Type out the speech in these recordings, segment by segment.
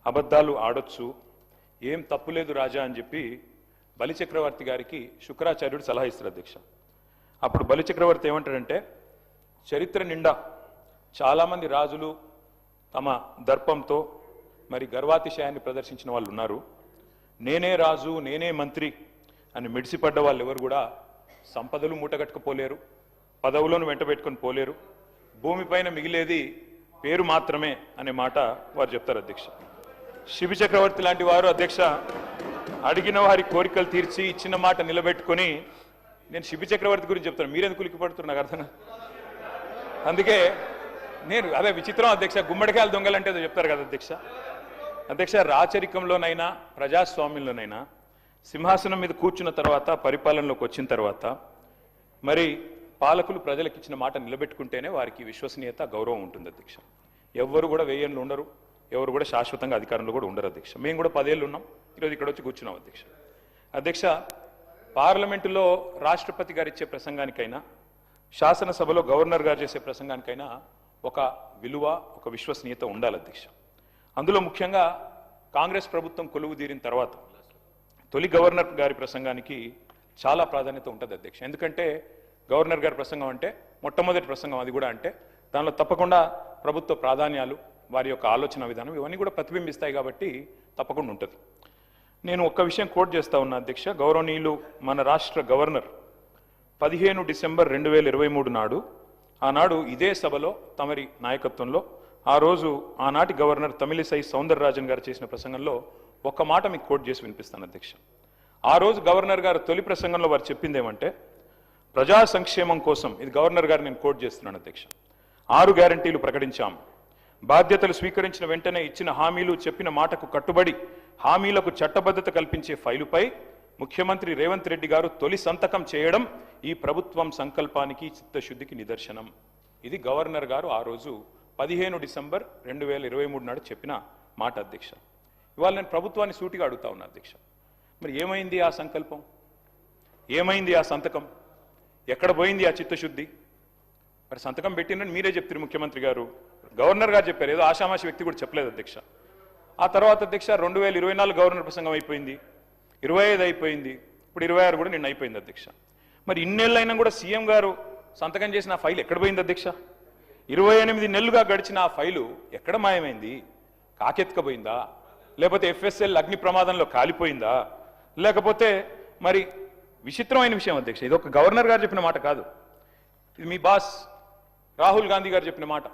అబద్ధాలు ఆడొచ్చు, ఏం తప్పులేదు రాజా అని చెప్పి బలిచక్రవర్తి గారికి శుక్రాచార్యుడు సలహా ఇస్తారు అధ్యక్ష. అప్పుడు బలిచక్రవర్తి ఏమంటాడంటే, చరిత్ర నిండా చాలామంది రాజులు తమ దర్పంతో మరి గర్వాతిశయాన్ని ప్రదర్శించిన వాళ్ళు ఉన్నారు. నేనే రాజు, నేనే మంత్రి అని మిడిసిపడ్డ వాళ్ళు ఎవరు కూడా సంపదలు మూటగట్టుకుపోలేరు, పదవులను వెంటబెట్టుకొని పోలేరు, భూమిపైన మిగిలేది పేరు మాత్రమే అనే మాట వారు చెప్తారు అధ్యక్ష. శిబి చక్రవర్తి లాంటి వారు అధ్యక్ష అడిగిన వారి కోరికలు తీర్చి ఇచ్చిన మాట నిలబెట్టుకొని, నేను శిబి చక్రవర్తి గురించి చెప్తాను, మీరెందుకు ఉలికి పడుతున్నారు నాకు అర్థం. అందుకే నేను అదే విచిత్రం అధ్యక్ష, గుమ్మడికాయలు దొంగలంటే చెప్తారు కదా అధ్యక్ష. అధ్యక్ష, రాచరికంలోనైనా ప్రజాస్వామ్యంలోనైనా సింహాసనం మీద కూర్చున్న తర్వాత, పరిపాలనలోకి వచ్చిన తర్వాత మరి పాలకులు ప్రజలకు ఇచ్చిన మాట నిలబెట్టుకుంటేనే వారికి విశ్వసనీయత, గౌరవం ఉంటుంది అధ్యక్ష. ఎవరు కూడా 1000 ఏళ్ళు ఉండరు, ఎవరు కూడా శాశ్వతంగా అధికారంలో కూడా ఉండరు అధ్యక్ష. మేము కూడా 10 ఏళ్ళు ఉన్నాం, ఈరోజు ఇక్కడ వచ్చి కూర్చున్నాం అధ్యక్ష. అధ్యక్ష, పార్లమెంటులో రాష్ట్రపతి గారు ఇచ్చే ప్రసంగానికైనా, శాసనసభలో గవర్నర్ గారు చేసే ప్రసంగానికైనా ఒక విలువ, ఒక విశ్వసనీయత ఉండాలి అధ్యక్ష. అందులో ముఖ్యంగా కాంగ్రెస్ ప్రభుత్వం కొలువు తీరిన తర్వాత తొలి గవర్నర్ గారి ప్రసంగానికి చాలా ప్రాధాన్యత ఉంటుంది అధ్యక్ష. ఎందుకంటే గవర్నర్ గారి ప్రసంగం అంటే మొట్టమొదటి ప్రసంగం, అది కూడా అంటే దానిలో తప్పకుండా ప్రభుత్వ ప్రాధాన్యాలు, వారి యొక్క ఆలోచన విధానం ఇవన్నీ కూడా ప్రతిబింబిస్తాయి కాబట్టి తప్పకుండా ఉంటుంది. నేను ఒక్క విషయం కోట్ చేస్తా ఉన్నా అధ్యక్ష. గౌరవనీయులు మన రాష్ట్ర గవర్నర్ 15 డిసెంబర్ 2023 నాడు, ఆనాడు ఇదే సభలో తమరి నాయకత్వంలో ఆ రోజు ఆనాటి గవర్నర్ తమిళిసై సౌందరరాజన్ గారు చేసిన ప్రసంగంలో ఒక్క మాట మీకు కోట్ చేసి వినిపిస్తాను అధ్యక్ష. ఆ రోజు గవర్నర్ గారు తొలి ప్రసంగంలో వారు చెప్పింది ఏమంటే, ప్రజా సంక్షేమం కోసం, ఇది గవర్నర్ గారు నేను కోట్ చేస్తున్నాను అధ్యక్ష, 6 గ్యారంటీలు ప్రకటించాం. బాధ్యతలు స్వీకరించిన వెంటనే ఇచ్చిన హామీలు, చెప్పిన మాటకు కట్టుబడి హామీలకు చట్టబద్ధత కల్పించే ఫైలుపై ముఖ్యమంత్రి రేవంత్ రెడ్డి గారు తొలి సంతకం చేయడం ఈ ప్రభుత్వం సంకల్పానికి, చిత్తశుద్ధికి నిదర్శనం. ఇది గవర్నర్ గారు ఆ రోజు 15 డిసెంబర్ 2023 నాడు చెప్పిన మాట అధ్యక్ష. ఇవాళ నేను ప్రభుత్వాన్ని సూటిగా అడుగుతా ఉన్నా అధ్యక్ష, మరి ఏమైంది ఆ సంకల్పం, ఏమైంది ఆ సంతకం, ఎక్కడ పోయింది ఆ చిత్తశుద్ధి? మరి సంతకం పెట్టినని మీరే చెప్తారు ముఖ్యమంత్రి గారు, గవర్నర్ గారు చెప్పారు, ఏదో ఆషామాషి వ్యక్తి కూడా చెప్పలేదు అధ్యక్ష. ఆ తర్వాత అధ్యక్ష 2024 గవర్నర్ ప్రసంగం అయిపోయింది, 25 అయిపోయింది, ఇప్పుడు 26 కూడా నిన్న అయిపోయింది అధ్యక్ష. మరి ఇన్నేళ్ళైనా కూడా సీఎం గారు సంతకం చేసిన ఆ ఫైల్ ఎక్కడ పోయింది అధ్యక్ష? 28 నెలలుగా గడిచిన ఆ ఫైలు ఎక్కడ మాయమైంది? కాకెత్తుకపోయిందా, లేకపోతే FSL అగ్ని ప్రమాదంలో కాలిపోయిందా, లేకపోతే మరి విచిత్రమైన విషయం అధ్యక్ష, ఇది ఒక గవర్నర్ గారు చెప్పిన మాట కాదు, ఇది మీ బాస్ రాహుల్ గాంధీ గారు చెప్పిన మాట.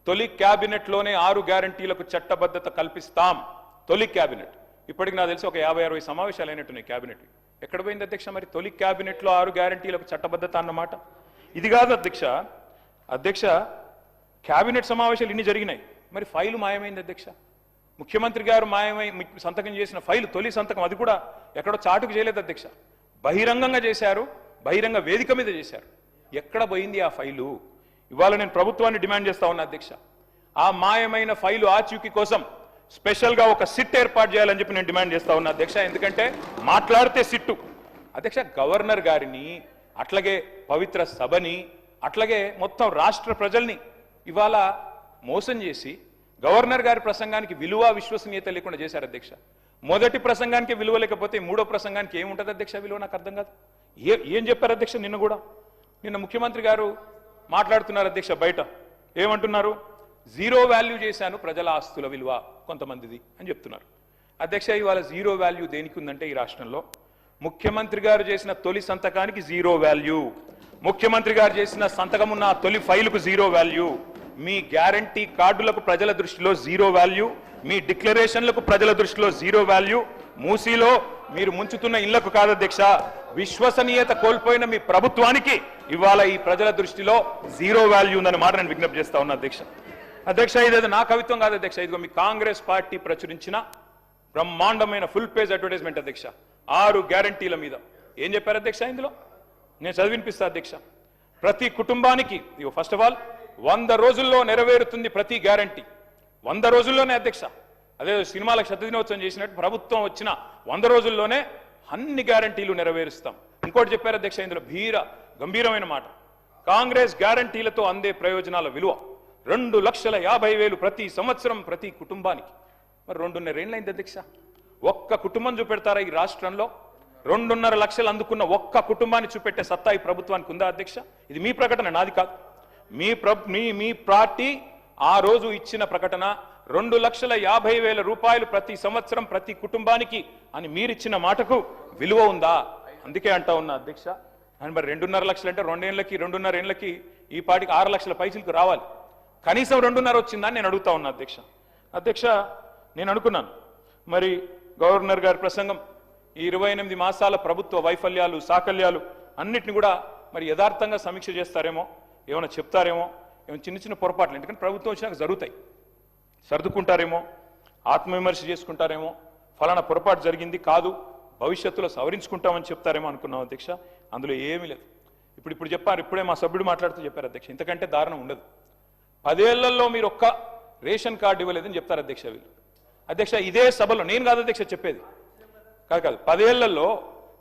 తొలి క్యాబినెట్లోనే 6 గ్యారంటీలకు చట్టబద్ధత కల్పిస్తాం. తొలి క్యాబినెట్, ఇప్పటికి నాకు తెలిసి ఒక 50-60 సమావేశాలు అయినట్టున్నాయి క్యాబినెట్. ఎక్కడ పోయింది అధ్యక్ష మరి తొలి క్యాబినెట్లో 6 గ్యారంటీలకు చట్టబద్ధత అన్నమాట? ఇది కాదు అధ్యక్ష. అధ్యక్ష, క్యాబినెట్ సమావేశాలు ఇన్ని జరిగినాయి, మరి ఫైలు మాయమైంది అధ్యక్ష. ముఖ్యమంత్రి గారు మాయమై సంతకం చేసిన ఫైలు, తొలి సంతకం, అది కూడా ఎక్కడో చాటుకు చేయలేదు అధ్యక్ష, బహిరంగంగా చేశారు, బహిరంగ వేదిక మీద చేశారు. ఎక్కడ పోయింది ఆ ఫైలు? ఇవాళ నేను ప్రభుత్వాన్ని డిమాండ్ చేస్తా ఉన్నా అధ్యక్ష, ఆ మాయమైన ఫైలు ఆచూకీ కోసం స్పెషల్గా ఒక సిట్ ఏర్పాటు చేయాలని చెప్పి నేను డిమాండ్ చేస్తా ఉన్నా అధ్యక్ష. ఎందుకంటే మాట్లాడితే సిట్టు అధ్యక్ష, గవర్నర్ గారిని, అట్లాగే పవిత్ర సభని, అట్లాగే మొత్తం రాష్ట్ర ప్రజల్ని ఇవాళ మోసం చేసి గవర్నర్ గారి ప్రసంగానికి విలువ, విశ్వసనీయత లేకుండా చేశారు అధ్యక్ష. మొదటి ప్రసంగానికి విలువ లేకపోతే మూడో ప్రసంగానికి ఏముంటుంది అధ్యక్ష విలువ? నాకు అర్థం కాదు. ఏం చెప్పారు అధ్యక్ష? నిన్న ముఖ్యమంత్రి గారు మాట్లాడుతున్నారు అధ్యక్ష, బయట ఏమంటున్నారు? 0 వాల్యూ చేశాను ప్రజల ఆస్తుల విలువ కొంతమందిది అని చెప్తున్నారు అధ్యక్ష. ఇవాళ 0 వాల్యూ దేనికి ఉందంటే, ఈ రాష్ట్రంలో ముఖ్యమంత్రి గారు చేసిన తొలి సంతకానికి 0 వాల్యూ, ముఖ్యమంత్రి గారు చేసిన సంతకం ఉన్న తొలి ఫైలుకు 0 వాల్యూ, మీ గ్యారంటీ కార్డులకు ప్రజల దృష్టిలో 0 వాల్యూ, మీ డిక్లరేషన్లకు ప్రజల దృష్టిలో 0 వాల్యూ, మూసీలో మీరు ముంచుతున్న ఇళ్లకు కాదు అధ్యక్ష, విశ్వసనీయత కోల్పోయిన మీ ప్రభుత్వానికి ఇవాళ ఈ ప్రజల దృష్టిలో 0 వాల్యూ ఉందన్న మాట నేను విజ్ఞప్తి చేస్తా ఉన్నా అధ్యక్ష. అధ్యక్ష, ఇదేదో నా కవిత్వం కాదు అధ్యక్ష, ఇదిగో మీ కాంగ్రెస్ పార్టీ ప్రచురించిన బ్రహ్మాండమైన ఫుల్ పేజ్ అడ్వర్టైజ్మెంట్ అధ్యక్ష. 6 గ్యారంటీల మీద ఏం చెప్పారు అధ్యక్ష? ఇందులో నేను చదివినిపిస్తా అధ్యక్ష. ప్రతి కుటుంబానికి, ఫస్ట్ ఆఫ్ ఆల్ 100 రోజుల్లో నెరవేరుతుంది ప్రతి గ్యారంటీ. 100 రోజుల్లోనే అధ్యక్ష, అదే సినిమాలకు శతదినోత్సవం చేసినట్టు ప్రభుత్వం వచ్చిన 100 రోజుల్లోనే అన్ని గ్యారంటీలు నెరవేరుస్తాం. ఇంకోటి చెప్పారు అధ్యక్ష, ఇందులో గంభీరమైన మాట, కాంగ్రెస్ గ్యారంటీలతో అందే ప్రయోజనాల విలువ 2,50,000 ప్రతి సంవత్సరం ప్రతి కుటుంబానికి. మరి 2.5 ఏళ్ళు అయింది అధ్యక్ష. ఒక్క కుటుంబం చూపెడతారా ఈ రాష్ట్రంలో? 2.5 లక్షలు అందుకున్న ఒక్క కుటుంబాన్ని చూపెట్టే సత్తా ఈ ప్రభుత్వానికి ఉందా అధ్యక్ష? ఇది మీ ప్రకటన, నాది కాదు. మీ పార్టీ ఆ రోజు ఇచ్చిన ప్రకటన 2,50,000 రూపాయలు ప్రతి సంవత్సరం ప్రతి కుటుంబానికి అని మీరిచ్చిన మాటకు విలువ ఉందా? అందుకే అంటా ఉన్నా అధ్యక్ష. అని మరి 2.5 లక్షలు అంటే 2 ఏళ్ళకి 2.5 ఏళ్ళకి ఈ పార్టీకి 6 లక్షల పైసలకు రావాలి. కనీసం 2.5 వచ్చిందని నేను అడుగుతా ఉన్నా అధ్యక్ష. అధ్యక్ష, నేను అనుకున్నాను మరి గవర్నర్ గారి ప్రసంగం ఈ 28 మాసాల ప్రభుత్వ వైఫల్యాలు సాకల్యాలు అన్నిటిని కూడా మరి యథార్థంగా సమీక్ష చేస్తారేమో, ఏమైనా చెప్తారేమో, ఏమైనా చిన్న చిన్న పొరపాట్లు ఎందుకంటే ప్రభుత్వం వచ్చినాక జరుగుతాయి, సర్దుకుంటారేమో, ఆత్మవిమర్శ చేసుకుంటారేమో, ఫలానా పొరపాటు జరిగింది కాదు భవిష్యత్తులో సవరించుకుంటామని చెప్తారేమో అనుకున్నాం అధ్యక్ష. అందులో ఏమీ లేదు. ఇప్పుడు చెప్పారు, ఇప్పుడే మా సభ్యుడు మాట్లాడుతూ చెప్పారు అధ్యక్ష, ఇంతకంటే దారుణం ఉండదు. 10 ఏళ్లలో మీరు ఒక్క రేషన్ కార్డు ఇవ్వలేదని చెప్తారు అధ్యక్ష వీళ్ళు. అధ్యక్ష, ఇదే సభలో నేను కాదు అధ్యక్ష చెప్పేది, కాదు 10 ఏళ్లలో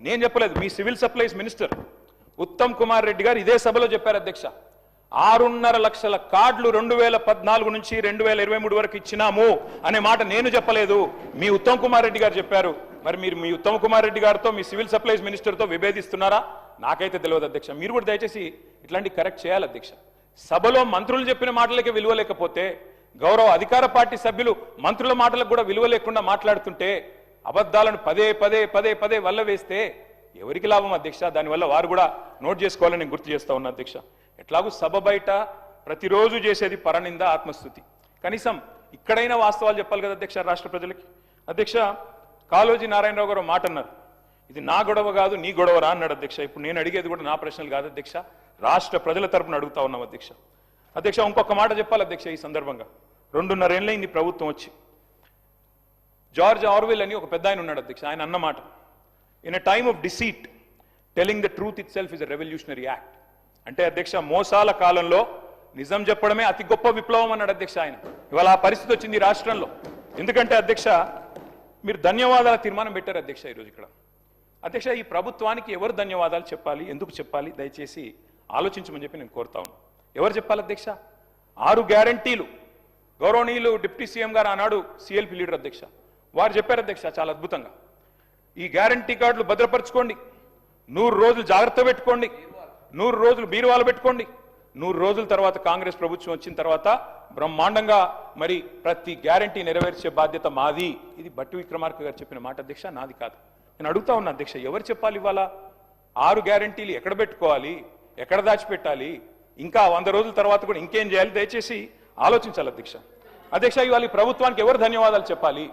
నేను చెప్పలేదు, మీ civil supplies minister Uttam Kumar Reddy గారు ఇదే సభలో చెప్పారు అధ్యక్ష. 6.5 లక్షల కార్డులు 2014 నుంచి 2023 వరకు ఇచ్చినాము అనే మాట నేను చెప్పలేదు, మీ ఉత్తమ్ కుమార్ రెడ్డి గారు చెప్పారు. మరి మీరు మీ ఉత్తమ్ కుమార్ రెడ్డి గారితో మీ సివిల్ సప్లైస్ మినిస్టర్తో విభేదిస్తున్నారా? నాకైతే తెలియదు అధ్యక్ష. మీరు కూడా దయచేసి ఇట్లాంటి కరెక్ట్ చేయాలి అధ్యక్ష. సభలో మంత్రులు చెప్పిన మాటలకే విలువ లేకపోతే గౌరవ అధికార పార్టీ సభ్యులు మంత్రుల మాటలకు కూడా విలువ లేకుండా మాట్లాడుతుంటే అబద్ధాలను పదే వల్ల వేస్తే ఎవరికి లాభం అధ్యక్ష? దానివల్ల వారు కూడా నోట్ చేసుకోవాలని నేను గుర్తు చేస్తా ఉన్నా అధ్యక్ష. ఎట్లాగూ సభ బయట ప్రతిరోజు చేసేది పరనింద ఆత్మస్థుతి, కనీసం ఇక్కడైనా వాస్తవాలు చెప్పాలి కదా అధ్యక్ష రాష్ట్ర ప్రజలకి. అధ్యక్ష, కాళోజీ నారాయణరావు గారు మాట అన్నారు, ఇది నా గొడవ కాదు నీ గొడవరా అన్నాడు అధ్యక్ష. ఇప్పుడు నేను అడిగేది కూడా నా ప్రశ్నలు కాదు అధ్యక్ష, రాష్ట్ర ప్రజల తరపున అడుగుతా ఉన్నాం అధ్యక్ష. అధ్యక్ష, ఇంకొక మాట చెప్పాలి అధ్యక్ష ఈ సందర్భంగా. 2.5 ఏళ్ళైంది ప్రభుత్వం వచ్చి. జార్జ్ ఆర్వెల్ అని ఒక పెద్ద ఆయన ఉన్నాడు అధ్యక్ష, ఆయన అన్నమాట, in a time of deceit telling the truth it self is a revolutionary act. అంటే అధ్యక్ష, మోసాల కాలంలో నిజం చెప్పడమే అతి గొప్ప విప్లవం అన్నాడు అధ్యక్ష ఆయన. ఇవాళ ఆ పరిస్థితి వచ్చింది రాష్ట్రంలో. ఎందుకంటే అధ్యక్ష, మీరు ధన్యవాదాల తీర్మానం పెట్టారు అధ్యక్ష ఈరోజు ఇక్కడ. అధ్యక్ష, ఈ ప్రభుత్వానికి ఎవరు ధన్యవాదాలు చెప్పాలి, ఎందుకు చెప్పాలి, దయచేసి ఆలోచించమని చెప్పి నేను కోరుతా ఉన్నాను. ఎవరు చెప్పాలి అధ్యక్ష? 6 గ్యారంటీలు గౌరవనీయులు డిప్యూటీ సీఎం గారు ఆనాడు సిఎల్పి లీడర్ అధ్యక్ష, వారు చెప్పారు అధ్యక్ష చాలా అద్భుతంగా, ఈ గ్యారంటీ కార్డులు భద్రపరచుకోండి, 100 రోజులు జాగ్రత్త పెట్టుకోండి, 100 రోజులు బీరువాలు పెట్టుకోండి, 100 రోజుల తర్వాత కాంగ్రెస్ ప్రభుత్వం వచ్చిన తర్వాత బ్రహ్మాండంగా మరి ప్రతి గ్యారంటీ నెరవేర్చే బాధ్యత మాది. ఇది బట్టి విక్రమార్క గారు చెప్పిన మాట అధ్యక్ష, నాది కాదు. నేను అడుగుతా ఉన్నా అధ్యక్ష, ఎవరు చెప్పాలి ఇవాళ 6 గ్యారంటీలు ఎక్కడ పెట్టుకోవాలి, ఎక్కడ దాచిపెట్టాలి, ఇంకా 100 రోజుల తర్వాత కూడా ఇంకేం చేయాలి, దయచేసి ఆలోచించాలి అధ్యక్ష. అధ్యక్ష, ఇవాళ ఈ ప్రభుత్వానికి ఎవరు ధన్యవాదాలు చెప్పాలి?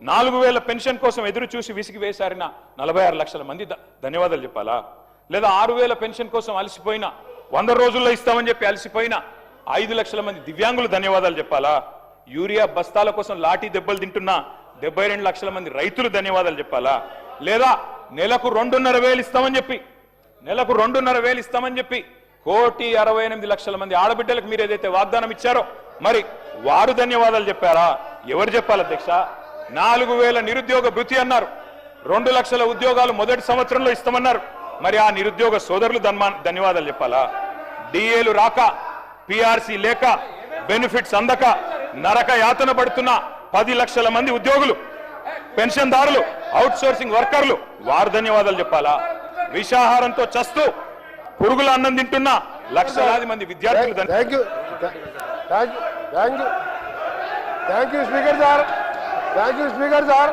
4,000 పెన్షన్ కోసం ఎదురు చూసి విసిగి వేశారిన 46 లక్షల మంది ధన్యవాదాలు చెప్పాలా? లేదా 6,000 పెన్షన్ కోసం అలసిపోయిన 100 రోజుల్లో ఇస్తామని చెప్పి అలసిపోయిన 5 లక్షల మంది దివ్యాంగులు ధన్యవాదాలు చెప్పాలా? యూరియా బస్తాల కోసం లాఠీ దెబ్బలు తింటున్న 72 లక్షల మంది రైతులు ధన్యవాదాలు చెప్పాలా? లేదా నెలకు 2,500 ఇస్తామని చెప్పి 2,500 ఇస్తామని చెప్పి 1,68,00,000 మంది ఆడబిడ్డలకు మీరు ఏదైతే వాగ్దానం ఇచ్చారో మరి వారు ధన్యవాదాలు చెప్పారా? ఎవరు చెప్పాలి అధ్యక్ష? 4,000 నిరుద్యోగ భృతి అన్నారు, 2 లక్షల ఉద్యోగాలు మొదటి సంవత్సరంలో ఇస్తామన్నారు, మరి ఆ నిరుద్యోగ సోదరులు ధన్యవాదాలు చెప్పాలా? డిఏలు రాక, పిఆర్సీ లేక, బెనిఫిట్స్ అందక నరక యాతన పడుతున్న 10 లక్షల మంది ఉద్యోగులు, పెన్షన్దారులు, అవుట్ సోర్సింగ్ వర్కర్లు, వారు ధన్యవాదాలు చెప్పాలా? విషాహారంతో చస్తూ పురుగుల అన్నం తింటున్న లక్షలాది మంది విద్యార్థులు స్పీకర్ సార్,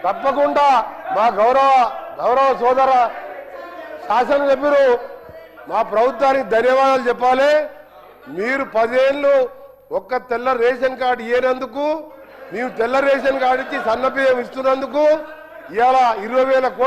తప్పకుండా మా గౌరవ సోదర శాసనసభ్యులు మా ప్రభుత్వానికి ధన్యవాదాలు చెప్పాలి. మీరు 10 ఏళ్ళు ఒక్క తెల్ల రేషన్ కార్డు ఇయ్యనందుకు, మేము తెల్ల రేషన్ కార్డు ఇచ్చి సన్నబియ్యం ఇస్తున్నందుకు ఇవాళ 20,000 కోట్ల